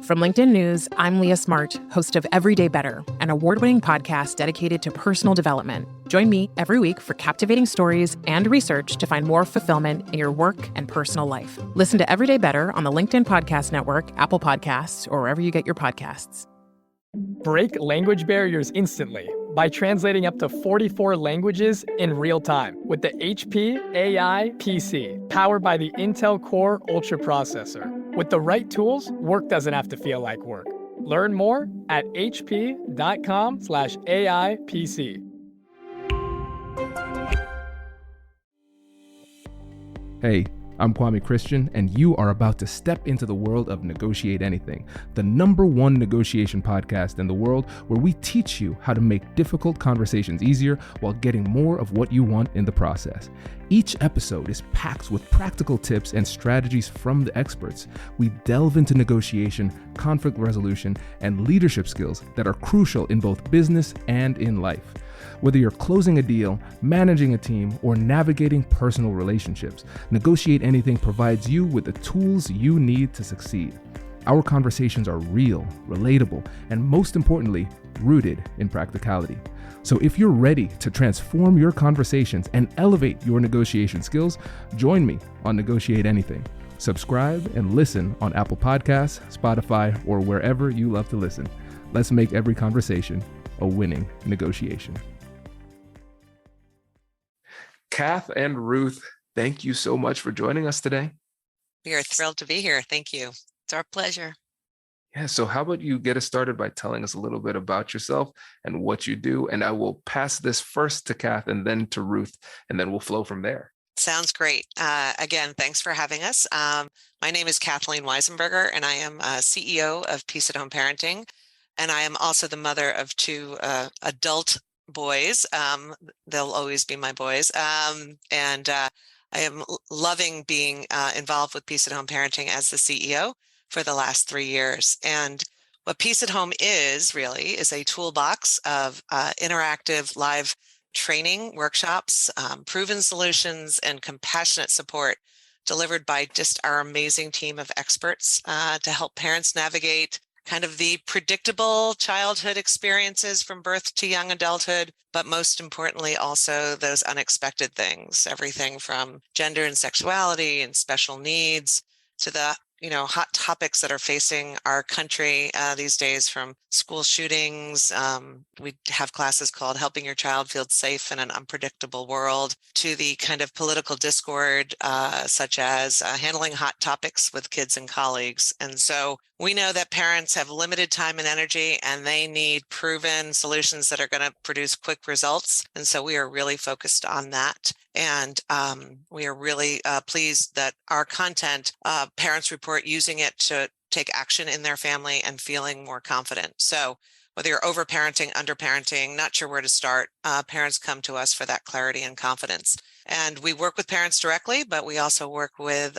From LinkedIn News, I'm Leah Smart, host of Everyday Better, an award-winning podcast dedicated to personal development. Join me every week for captivating stories and research to find more fulfillment in your work and personal life. Listen to Everyday Better on the LinkedIn Podcast Network, Apple Podcasts, or wherever you get your podcasts. Break language barriers instantly by translating up to 44 languages in real time with the HP AI PC, powered by the Intel Core Ultra processor. With the right tools, work doesn't have to feel like work. Learn more at hp.com/AI PC. Hey, I'm Kwame Christian, and you are about to step into the world of Negotiate Anything, the #1 negotiation podcast in the world where we teach you how to make difficult conversations easier while getting more of what you want in the process. Each episode is packed with practical tips and strategies from the experts. We delve into negotiation, conflict resolution, and leadership skills that are crucial in both business and in life. Whether you're closing a deal, managing a team, or navigating personal relationships, Negotiate Anything provides you with the tools you need to succeed. Our conversations are real, relatable, and most importantly, rooted in practicality. So if you're ready to transform your conversations and elevate your negotiation skills, join me on Negotiate Anything. Subscribe and listen on Apple Podcasts, Spotify, or wherever you love to listen. Let's make every conversation a winning negotiation. Kath and Ruth, thank you so much for joining us today. We are thrilled to be here. Thank you. It's our pleasure. Yeah, so how about you get us started by telling us a little bit about yourself and what you do, and I will pass this first to Kath and then to Ruth, and then we'll flow from there. Sounds great. Again, thanks for having us. My name is Kathleen Weissenberger, and I am CEO of Peace at Home Parenting, and I am also the mother of two adult boys. They'll always be my boys. And I am loving being involved with Peace at Home Parenting as the CEO for the last 3 years. And what Peace at Home is really is a toolbox of interactive live training workshops, proven solutions, and compassionate support delivered by just our amazing team of experts to help parents navigate kind of the predictable childhood experiences from birth to young adulthood, but most importantly, also those unexpected things, everything from gender and sexuality and special needs to the hot topics that are facing our country these days, from school shootings. We have classes called Helping Your Child Feel Safe in an Unpredictable World, to the kind of political discord, such as handling hot topics with kids and colleagues. And so we know that parents have limited time and energy, and they need proven solutions that are going to produce quick results. And so we are really focused on that. And we are really pleased that our content, parents report using it to take action in their family and feeling more confident. So whether you're overparenting, underparenting, not sure where to start, parents come to us for that clarity and confidence. And we work with parents directly, but we also work with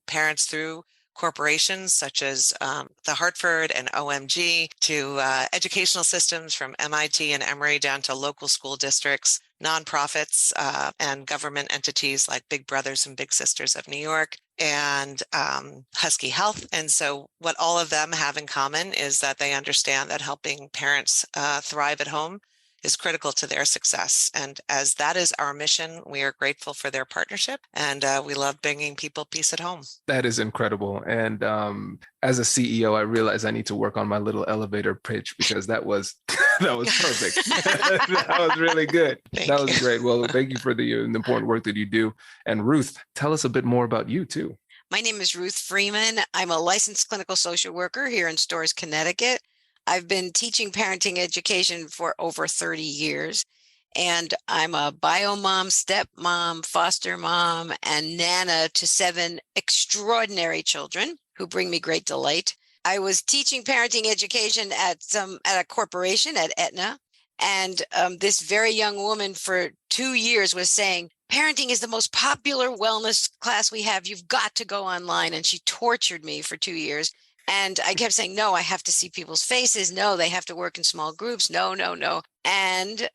parents through corporations such as the Hartford and OMG, to educational systems from MIT and Emory down to local school districts, nonprofits, and government entities like Big Brothers and Big Sisters of New York, and Husky Health. And so what all of them have in common is that they understand that helping parents thrive at home is critical to their success. And as that is our mission, we are grateful for their partnership, and we love bringing people peace at home. That is incredible. And as a CEO, I realize I need to work on my little elevator pitch, because that was perfect. That was really good. That was great. Well, thank you for the important work that you do. And Ruth, tell us a bit more about you too. My name is Ruth Freeman. I'm a licensed clinical social worker here in Storrs, Connecticut. I've been teaching parenting education for over 30 years, and I'm a bio mom, stepmom, foster mom, and nana to 7 extraordinary children who bring me great delight. I was teaching parenting education at a corporation at Aetna, and this very young woman for 2 years was saying, "Parenting is the most popular wellness class we have. You've got to go online." And she tortured me for 2 years. And I kept saying, no, I have to see people's faces. No, they have to work in small groups. No, no, no. And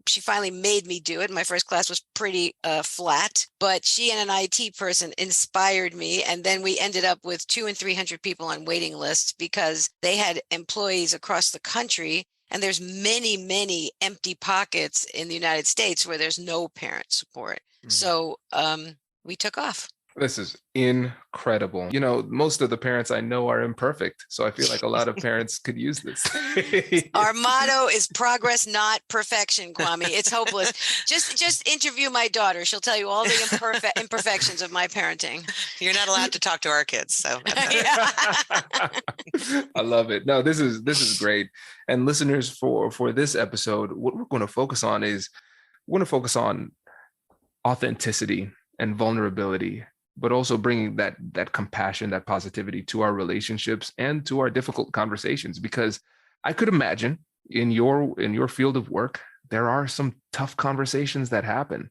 she finally made me do it. My first class was pretty flat, but she and an IT person inspired me. And then we ended up with 200 and 300 people on waiting lists because they had employees across the country. And there's many, many empty pockets in the United States where there's no parent support. So we took off. This is incredible. You know, most of the parents I know are imperfect. So I feel like a lot of parents could use this. Our motto is progress, not perfection, Kwame. It's hopeless. Just interview my daughter. She'll tell you all the imperfections of my parenting. You're not allowed to talk to our kids. So I love it. No, this is great. And listeners, for this episode, what we're going to focus on is authenticity and vulnerability, but also bringing that compassion, that positivity to our relationships and to our difficult conversations. Because I could imagine in your field of work, there are some tough conversations that happen.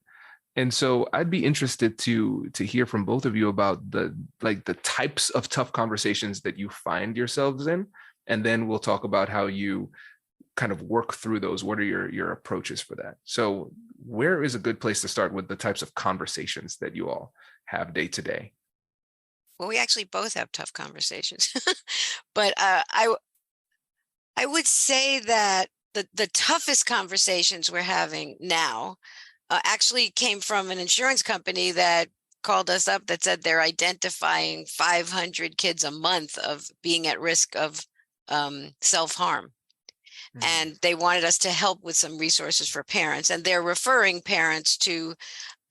And so I'd be interested to hear from both of you about the types of tough conversations that you find yourselves in. And then we'll talk about how you kind of work through those. What are your approaches for that? So where is a good place to start with the types of conversations that you all have day to day? Well, we actually both have tough conversations, but I would say that the toughest conversations we're having now actually came from an insurance company that called us up that said they're identifying 500 kids a month of being at risk of self-harm. And they wanted us to help with some resources for parents. And they're referring parents to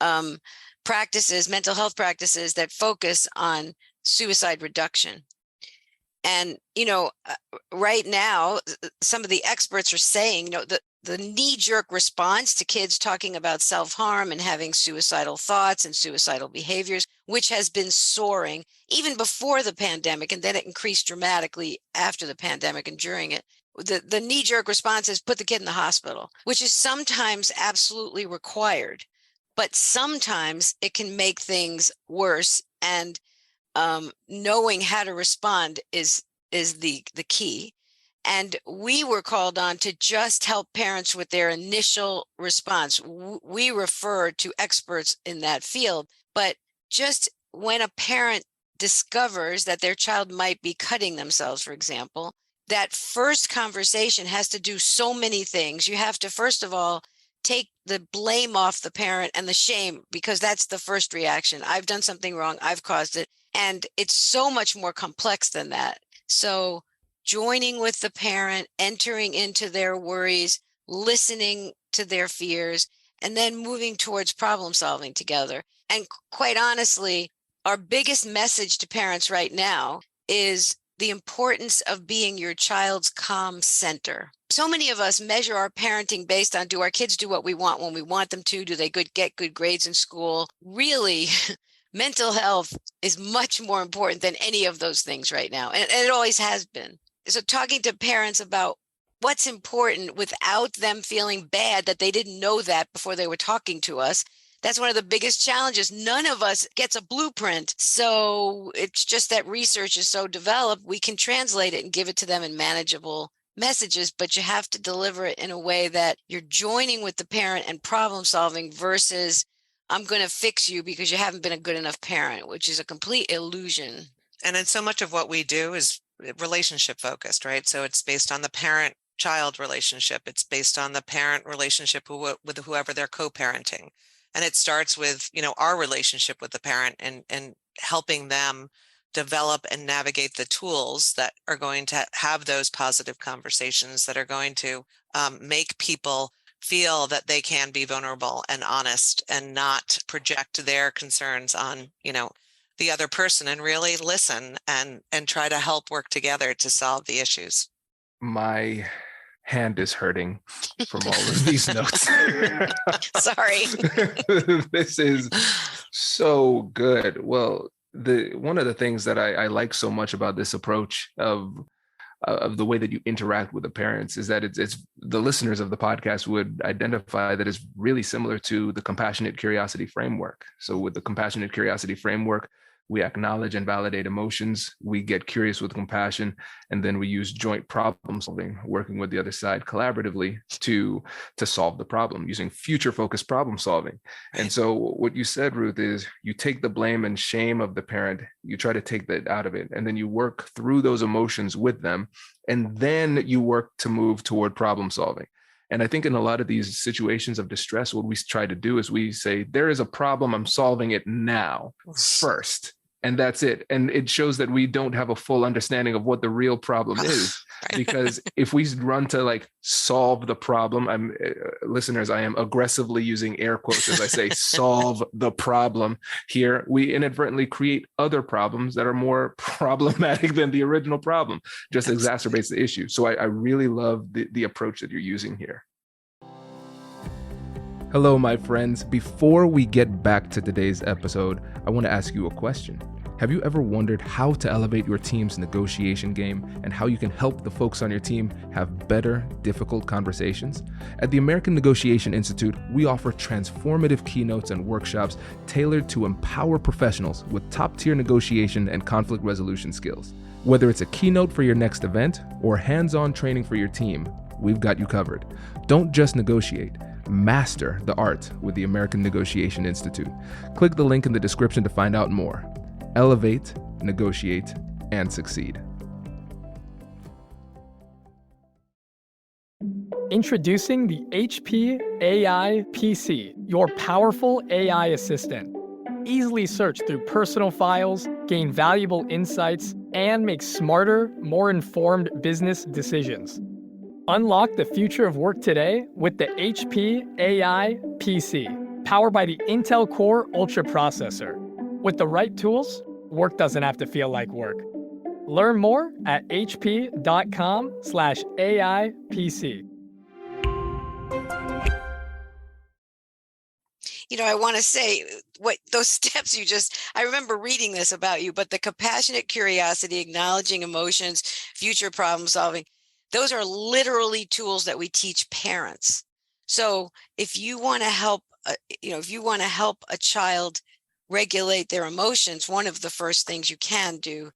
mental health practices that focus on suicide reduction. And, right now, some of the experts are saying, the knee-jerk response to kids talking about self-harm and having suicidal thoughts and suicidal behaviors, which has been soaring even before the pandemic, and then it increased dramatically after the pandemic and during it. The knee-jerk response is put the kid in the hospital, which is sometimes absolutely required, but sometimes it can make things worse. And knowing how to respond is the key. And we were called on to just help parents with their initial response. We refer to experts in that field, but just when a parent discovers that their child might be cutting themselves, for example, that first conversation has to do so many things. You have to, first of all, take the blame off the parent and the shame, because that's the first reaction. I've done something wrong. I've caused it. And it's so much more complex than that. So joining with the parent, entering into their worries, listening to their fears, and then moving towards problem solving together. And quite honestly, our biggest message to parents right now is the importance of being your child's calm center. So many of us measure our parenting based on, do our kids do what we want when we want them to? Do they get good grades in school? Really, mental health is much more important than any of those things right now. And it always has been. So talking to parents about what's important without them feeling bad that they didn't know that before they were talking to us. That's one of the biggest challenges. None of us gets a blueprint. So it's just that research is so developed, we can translate it and give it to them in manageable messages, but you have to deliver it in a way that you're joining with the parent and problem solving versus I'm going to fix you because you haven't been a good enough parent, which is a complete illusion. And then so much of what we do is relationship focused, right? So it's based on the parent-child relationship. It's based on the parent relationship with whoever they're co-parenting. And it starts with, our relationship with the parent and helping them develop and navigate the tools that are going to have those positive conversations that are going to make people feel that they can be vulnerable and honest and not project their concerns on, the other person, and really listen and try to help work together to solve the issues. My hand is hurting from all of these notes. Sorry. This is so good. Well, one of the things that I like so much about this approach of the way that you interact with the parents is that it's the listeners of the podcast would identify that is really similar to the compassionate curiosity framework. So with the compassionate curiosity framework, we acknowledge and validate emotions, we get curious with compassion, and then we use joint problem solving, working with the other side collaboratively to solve the problem using future-focused problem solving. Right. And so what you said, Ruth, is you take the blame and shame of the parent, you try to take that out of it, and then you work through those emotions with them, and then you work to move toward problem solving. And I think in a lot of these situations of distress, what we try to do is we say, there is a problem, I'm solving it now first. And that's it. And it shows that we don't have a full understanding of what the real problem is. Right. Because if we run to like solve the problem, listeners, I am aggressively using air quotes as I say, solve the problem here. We inadvertently create other problems that are more problematic than the original problem, just exacerbates the issue. So I really love the approach that you're using here. Hello, my friends. Before we get back to today's episode, I want to ask you a question. Have you ever wondered how to elevate your team's negotiation game and how you can help the folks on your team have better, difficult conversations? At the American Negotiation Institute, we offer transformative keynotes and workshops tailored to empower professionals with top-tier negotiation and conflict resolution skills. Whether it's a keynote for your next event or hands-on training for your team, we've got you covered. Don't just negotiate. Master the art with the American Negotiation Institute. Click the link in the description to find out more. Elevate, negotiate, and succeed. Introducing the HP AI PC, your powerful AI assistant. Easily search through personal files, gain valuable insights, and make smarter, more informed business decisions. Unlock the future of work today with the HP AI PC, powered by the Intel Core Ultra processor. With the right tools, work doesn't have to feel like work. Learn more at hp.com/AIPC. You know, I want to say what those steps I remember reading this about you, but the compassionate curiosity, acknowledging emotions, future problem solving, those are literally tools that we teach parents. So if you want to help, a child regulate their emotions, one of the first things you can do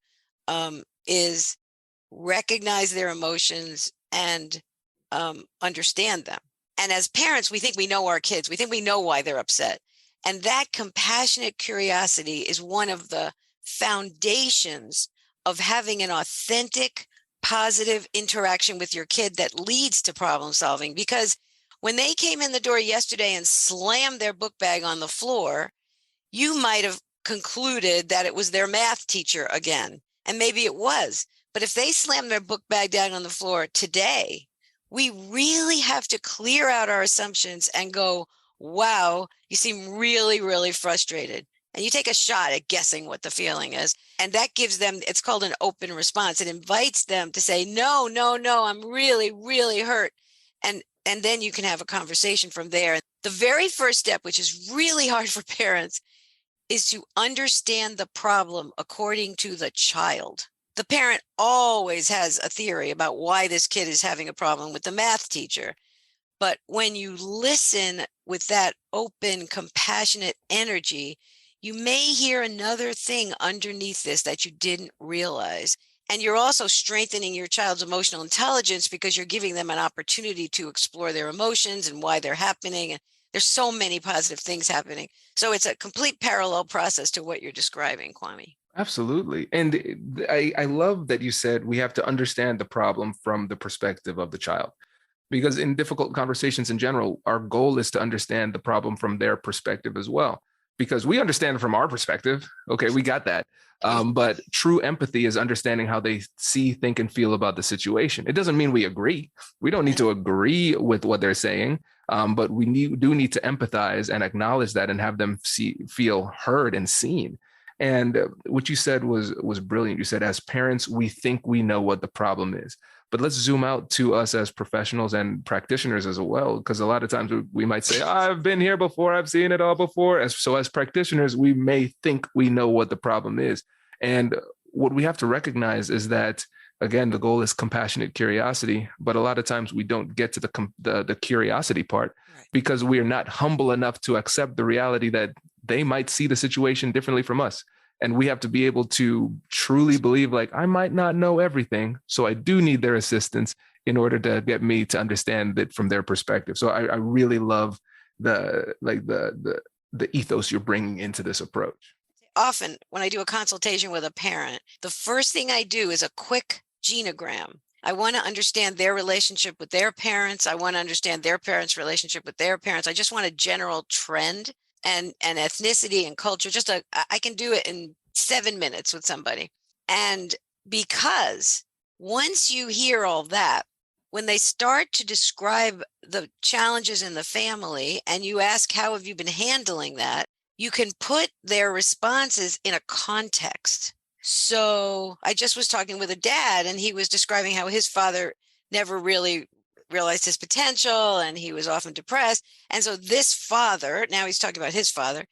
is recognize their emotions and understand them. And as parents, we think we know our kids. We think we know why they're upset. And that compassionate curiosity is one of the foundations of having an authentic, positive interaction with your kid that leads to problem solving. Because when they came in the door yesterday and slammed their book bag on the floor, you might have concluded that it was their math teacher again. And maybe it was. But if they slam their book bag down on the floor today, we really have to clear out our assumptions and go, wow, you seem really, really frustrated. And you take a shot at guessing what the feeling is. And that gives them, it's called an open response. It invites them to say, no, I'm really, really hurt. And then you can have a conversation from there. The very first step, which is really hard for parents, is to understand the problem according to the child. The parent always has a theory about why this kid is having a problem with the math teacher. But when you listen with that open, compassionate energy, you may hear another thing underneath this that you didn't realize. And you're also strengthening your child's emotional intelligence because you're giving them an opportunity to explore their emotions and why they're happening. And there's so many positive things happening. So it's a complete parallel process to what you're describing, Kwame. Absolutely. And I love that you said we have to understand the problem from the perspective of the child. Because in difficult conversations in general, our goal is to understand the problem from their perspective as well. Because we understand it from our perspective. Okay, we got that. But true empathy is understanding how they see, think, and feel about the situation. It doesn't mean we agree. We don't need to agree with what they're saying, but we do need to empathize and acknowledge that and have them feel heard and seen. And what you said was brilliant. You said, as parents, we think we know what the problem is. But let's zoom out to us as professionals and practitioners as well, because a lot of times we might say, I've been here before, I've seen it all before. So as practitioners, we may think we know what the problem is. And what we have to recognize is that, again, the goal is compassionate curiosity, but a lot of times we don't get to the curiosity part because we are not humble enough to accept the reality that they might see the situation differently from us. And we have to be able to truly believe, like, I might not know everything, so I do need their assistance in order to get me to understand it from their perspective. So I really love the ethos you're bringing into this approach. Often when I do a consultation with a parent, the first thing I do is a quick genogram. I want to understand their relationship with their parents. I want to understand their parents' relationship with their parents. I just want a general trend and ethnicity and culture. I can do it in 7 minutes with somebody. And because once you hear all that, when they start to describe the challenges in the family and you ask, how have you been handling that? You can put their responses in a context. So I just was talking with a dad, and he was describing how his father never really realized his potential, and he was often depressed. And so this father, now he's talking about his father,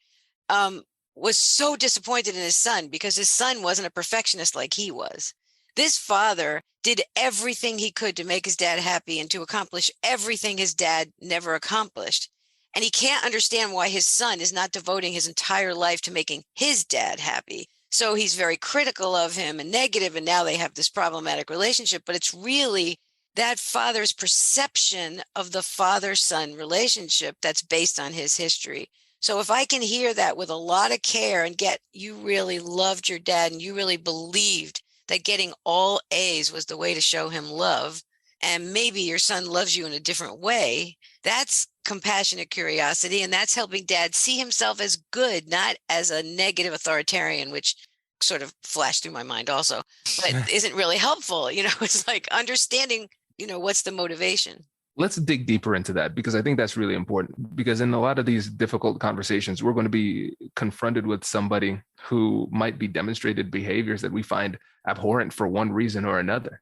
was so disappointed in his son because his son wasn't a perfectionist like he was. This father did everything he could to make his dad happy and to accomplish everything his dad never accomplished. And he can't understand why his son is not devoting his entire life to making his dad happy. So he's very critical of him and negative, and now they have this problematic relationship. But it's really that father's perception of the father-son relationship that's based on his history. So if I can hear that with a lot of care and get, you really loved your dad and you really believed that getting all A's was the way to show him love, and maybe your son loves you in a different way, that's compassionate curiosity. And that's helping dad see himself as good, not as a negative authoritarian, which sort of flashed through my mind also, but isn't really helpful. It's like understanding, what's the motivation. Let's dig deeper into that, because I think that's really important, because in a lot of these difficult conversations, we're going to be confronted with somebody who might be demonstrated behaviors that we find abhorrent for one reason or another.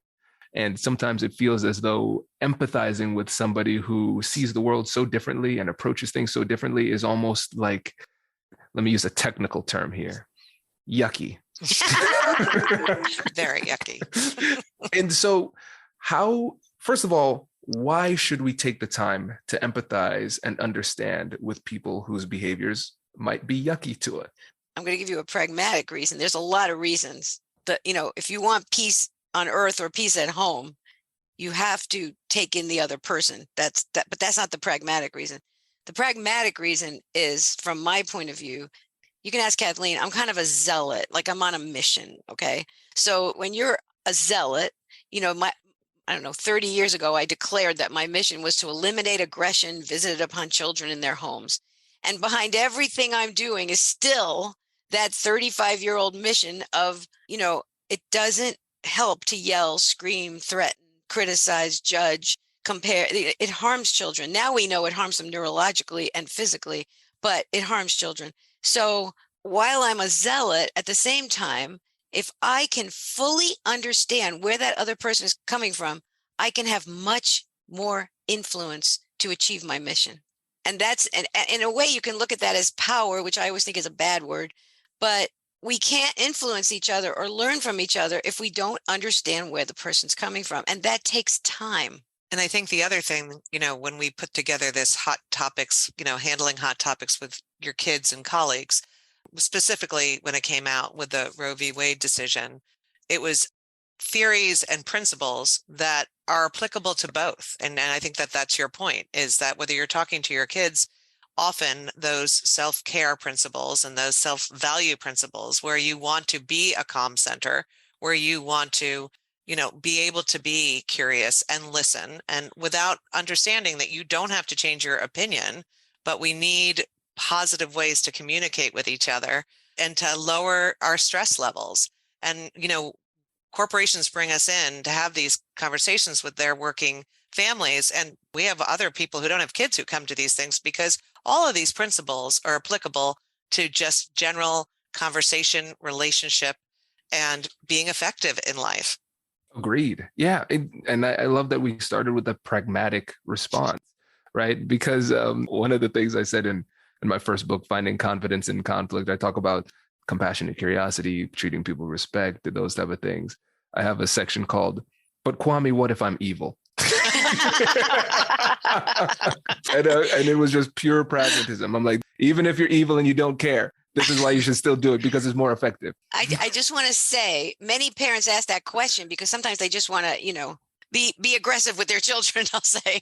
And sometimes it feels as though empathizing with somebody who sees the world so differently and approaches things so differently is almost like, let me use a technical term here, yucky. Very yucky. And so first of all, why should we take the time to empathize and understand with people whose behaviors might be yucky to us? I'm going to give you a pragmatic reason. There's a lot of reasons that, if you want peace on earth or peace at home, you have to take in the other person. But that's not the pragmatic reason. The pragmatic reason is, from my point of view, you can ask Kathleen, I'm kind of a zealot, like I'm on a mission. Okay. So when you're a zealot, 30 years ago, I declared that my mission was to eliminate aggression visited upon children in their homes. And behind everything I'm doing is still that 35-year-old mission of, it doesn't help to yell, scream, threaten, criticize, judge, compare. It harms children. Now we know it harms them neurologically and physically, but it harms children. So while I'm a zealot, at the same time, if I can fully understand where that other person is coming from, I can have much more influence to achieve my mission. And that's, and in a way, you can look at that as power, which I always think is a bad word, but we can't influence each other or learn from each other if we don't understand where the person's coming from. And that takes time. And I think the other thing, when we put together this hot topics, handling hot topics with your kids and colleagues, specifically when it came out with the Roe v. Wade decision, it was theories and principles that are applicable to both. And I think that that's your point, is that whether you're talking to your kids, often those self-care principles and those self-value principles where you want to be a calm center, where you want to, be able to be curious and listen, and without understanding that you don't have to change your opinion, but we need positive ways to communicate with each other and to lower our stress levels. And, corporations bring us in to have these conversations with their working families. And we have other people who don't have kids who come to these things, because all of these principles are applicable to just general conversation, relationship, and being effective in life. Agreed. Yeah. And I love that we started with a pragmatic response, right? Because one of the things I said in my first book, Finding Confidence in Conflict, I talk about compassionate curiosity, treating people with respect, those type of things. I have a section called, "But Kwame, what if I'm evil?" And it was just pure pragmatism. I'm like, even if you're evil and you don't care, this is why you should still do it, because it's more effective. I just want to say, many parents ask that question because sometimes they just want to, be aggressive with their children, I'll say.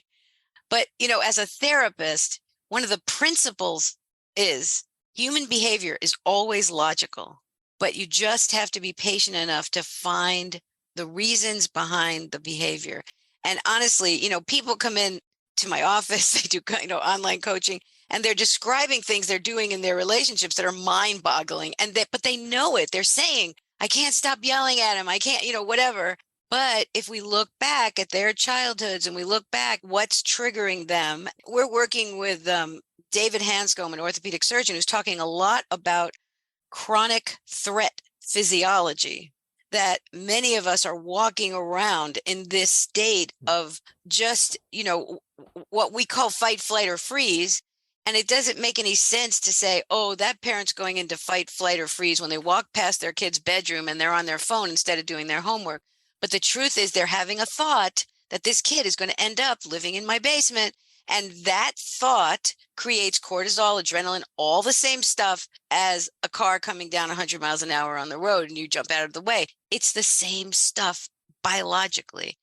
But, as a therapist, one of the principles is human behavior is always logical, but you just have to be patient enough to find the reasons behind the behavior. And honestly, people come in to my office, they do, online coaching, and they're describing things they're doing in their relationships that are mind-boggling. But they know it. They're saying, I can't stop yelling at him. I can't, whatever. But if we look back at their childhoods and we look back what's triggering them, we're working with David Hanscom, an orthopedic surgeon, who's talking a lot about chronic threat physiology, that many of us are walking around in this state of just, what we call fight, flight, or freeze. And it doesn't make any sense to say, oh, that parent's going into fight, flight, or freeze when they walk past their kid's bedroom and they're on their phone instead of doing their homework. But the truth is they're having a thought that this kid is going to end up living in my basement. And that thought creates cortisol, adrenaline, all the same stuff as a car coming down 100 miles an hour on the road and you jump out of the way. It's the same stuff biologically.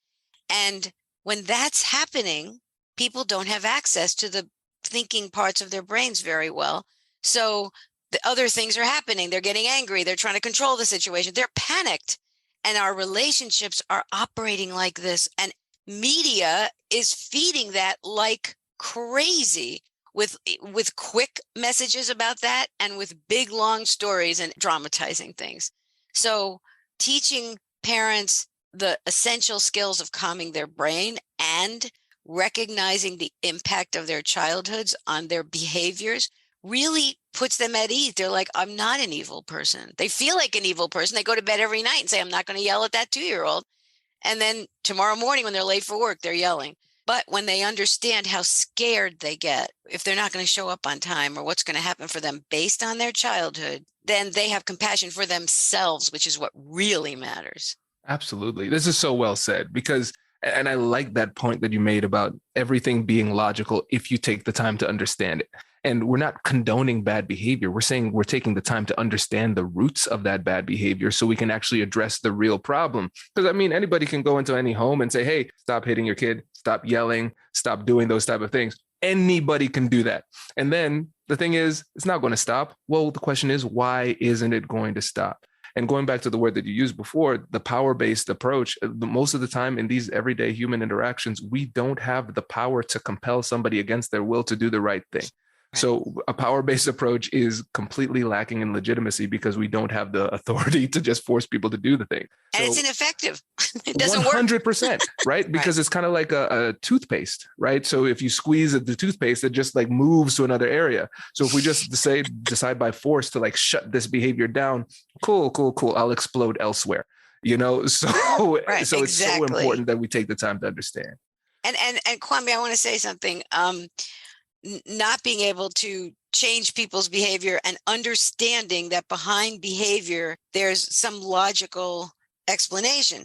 And when that's happening, people don't have access to the thinking parts of their brains very well. So the other things are happening. They're getting angry. They're trying to control the situation. They're panicked. And our relationships are operating like this. And media is feeding that like crazy with quick messages about that and with big, long stories and dramatizing things. So teaching parents the essential skills of calming their brain and recognizing the impact of their childhoods on their behaviors really puts them at ease. They're like, I'm not an evil person. They feel like an evil person. They go to bed every night and say, I'm not going to yell at that 2-year-old. And then tomorrow morning when they're late for work, they're yelling. But when they understand how scared they get if they're not going to show up on time or what's going to happen for them based on their childhood, then they have compassion for themselves, which is what really matters. Absolutely. This is so well said, because, and I like that point that you made about everything being logical if you take the time to understand it. And we're not condoning bad behavior. We're saying we're taking the time to understand the roots of that bad behavior so we can actually address the real problem. Because anybody can go into any home and say, hey, stop hitting your kid, stop yelling, stop doing those type of things. Anybody can do that. And then the thing is, it's not going to stop. Well, the question is, why isn't it going to stop? And going back to the word that you used before, the power-based approach, most of the time in these everyday human interactions, we don't have the power to compel somebody against their will to do the right thing. So a power-based approach is completely lacking in legitimacy because we don't have the authority to just force people to do the thing. And it's ineffective. It doesn't work. 100%, right? Because it's kind of like a toothpaste, right? So if you squeeze the toothpaste, it just like moves to another area. So if we just decide by force to like shut this behavior down, cool. I'll explode elsewhere, So Exactly. It's so important that we take the time to understand. And Kwame, I want to say something. Not being able to change people's behavior and understanding that behind behavior, there's some logical explanation.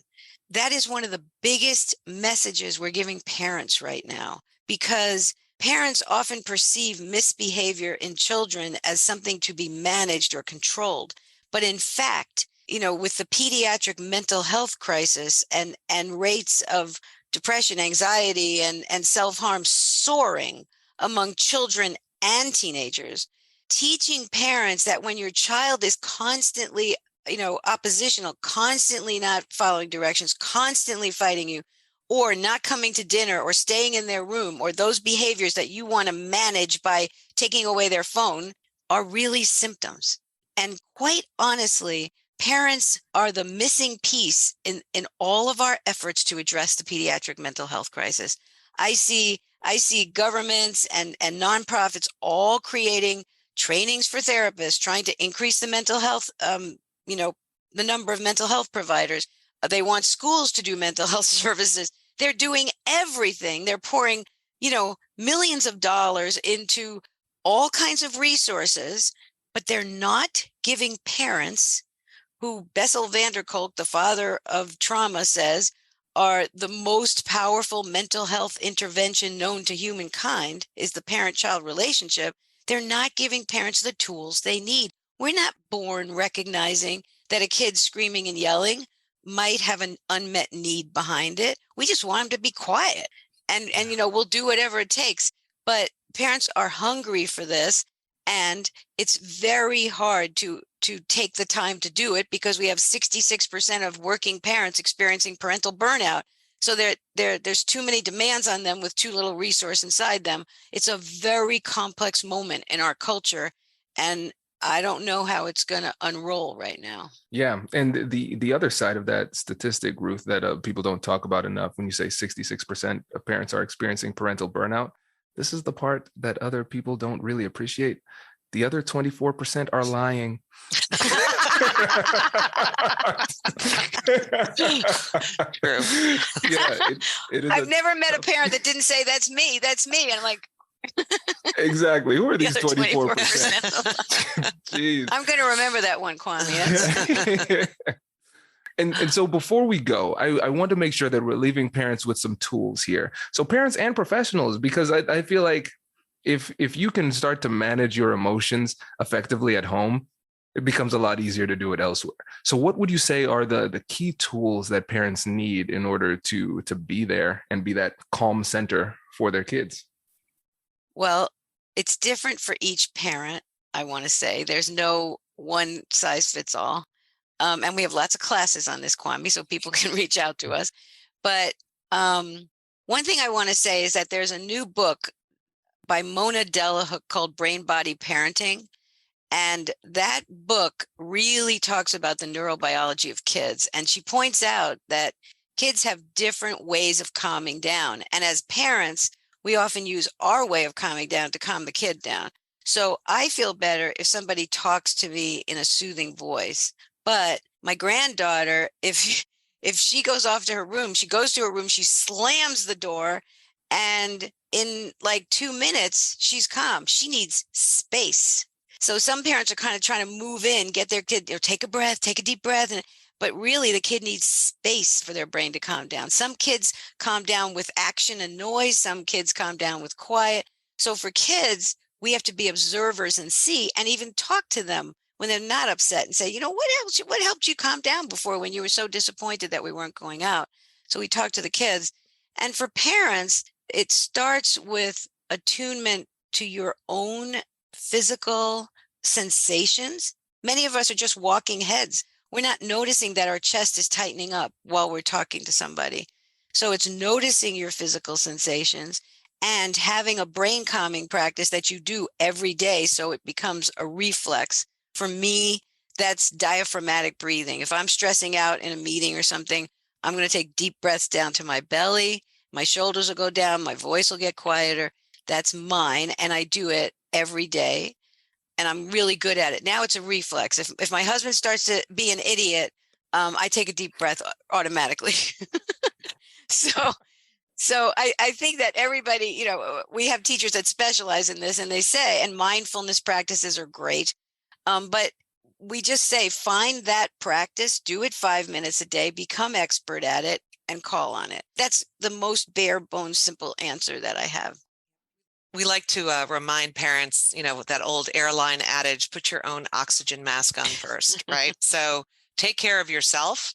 That is one of the biggest messages we're giving parents right now, because parents often perceive misbehavior in children as something to be managed or controlled. But in fact, with the pediatric mental health crisis and rates of depression, anxiety, and self-harm soaring among children and teenagers, teaching parents that when your child is constantly, oppositional, constantly not following directions, constantly fighting you, or not coming to dinner or staying in their room, or those behaviors that you want to manage by taking away their phone are really symptoms. And quite honestly, parents are the missing piece in all of our efforts to address the pediatric mental health crisis. I see governments and nonprofits all creating trainings for therapists, trying to increase the mental health, the number of mental health providers. They want schools to do mental health services. They're doing everything. They're pouring, millions of dollars into all kinds of resources, but they're not giving parents, who Bessel van der Kolk, the father of trauma, says are the most powerful mental health intervention known to humankind, is the parent-child relationship. They're not giving parents the tools they need. We're not born recognizing that a kid screaming and yelling might have an unmet need behind it. We just want them to be quiet. And we'll do whatever it takes. But parents are hungry for this. And it's very hard to take the time to do it because we have 66% of working parents experiencing parental burnout. So there's too many demands on them with too little resource inside them. It's a very complex moment in our culture. And I don't know how it's going to unroll right now. Yeah. And the other side of that statistic, Ruth, that people don't talk about enough, when you say 66% of parents are experiencing parental burnout, this is the part that other people don't really appreciate. The other 24% are lying. True. Yeah, it is. I've never met a parent that didn't say, that's me. And I'm like, exactly. Who are these the 24%? Jeez. I'm going to remember that one, Kwame. And so before we go, I want to make sure that we're leaving parents with some tools here. So parents and professionals, because I feel like if you can start to manage your emotions effectively at home, it becomes a lot easier to do it elsewhere. So what would you say are the key tools that parents need in order to be there and be that calm center for their kids? Well, it's different for each parent, I want to say. There's no one size fits all. And we have lots of classes on this, Kwame, so people can reach out to us. But one thing I want to say is that there's a new book by Mona Delahook called Brain Body Parenting. And that book really talks about the neurobiology of kids. And she points out that kids have different ways of calming down. And as parents, we often use our way of calming down to calm the kid down. So I feel better if somebody talks to me in a soothing voice. But my granddaughter, if she goes off to her room, she goes to her room, she slams the door, and in like 2 minutes, she's calm. She needs space. So some parents are kind of trying to move in, get their kid, take a deep breath. But really, the kid needs space for their brain to calm down. Some kids calm down with action and noise. Some kids calm down with quiet. So for kids, we have to be observers and see, and even talk to them when they're not upset and say, what helped you calm down before when you were so disappointed that we weren't going out? So we talk to the kids. And for parents, it starts with attunement to your own physical sensations. Many of us are just walking heads. We're not noticing that our chest is tightening up while we're talking to somebody. So it's noticing your physical sensations and having a brain calming practice that you do every day so it becomes a reflex. For me, that's diaphragmatic breathing. If I'm stressing out in a meeting or something, I'm going to take deep breaths down to my belly. My shoulders will go down. My voice will get quieter. That's mine. And I do it every day. And I'm really good at it. Now it's a reflex. If my husband starts to be an idiot, I take a deep breath automatically. So I think that everybody, we have teachers that specialize in this, and they say, and mindfulness practices are great. But we just say, find that practice, do it 5 minutes a day, become expert at it, and call on it. That's the most bare bones, simple answer that I have. We like to remind parents, that old airline adage, put your own oxygen mask on first, right? So take care of yourself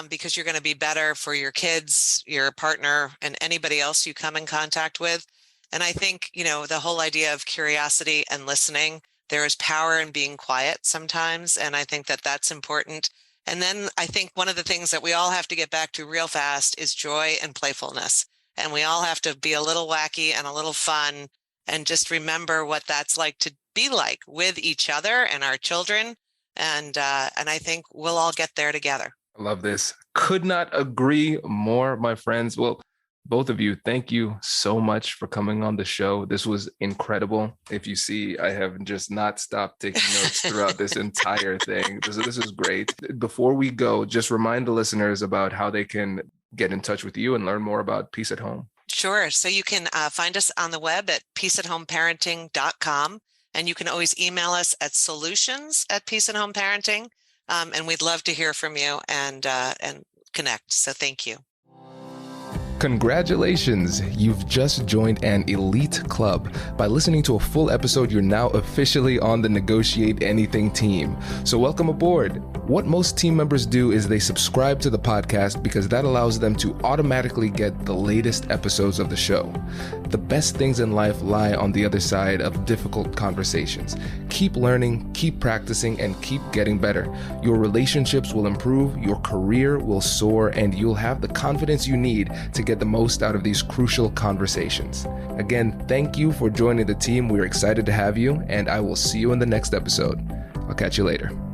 because you're going to be better for your kids, your partner, and anybody else you come in contact with. And I think, the whole idea of curiosity and listening, there is power in being quiet sometimes. And I think that that's important. And then I think one of the things that we all have to get back to real fast is joy and playfulness. And we all have to be a little wacky and a little fun and just remember what that's like to be like with each other and our children. And I think we'll all get there together. I love this. Could not agree more, my friends. Well, both of you, thank you so much for coming on the show. This was incredible. If you see, I have just not stopped taking notes throughout this entire thing. This is great. Before we go, just remind the listeners about how they can get in touch with you and learn more about Peace at Home. Sure. So you can find us on the web at peaceathomeparenting.com. And you can always email us at solutions@peaceathomeparenting. And we'd love to hear from you and connect. So thank you. Congratulations! You've just joined an elite club. By listening to a full episode, you're now officially on the Negotiate Anything team. So welcome aboard. What most team members do is they subscribe to the podcast because that allows them to automatically get the latest episodes of the show. The best things in life lie on the other side of difficult conversations. Keep learning, keep practicing, and keep getting better. Your relationships will improve, your career will soar, and you'll have the confidence you need to get the most out of these crucial conversations. Again, thank you for joining the team. We're excited to have you, and I will see you in the next episode. I'll catch you later.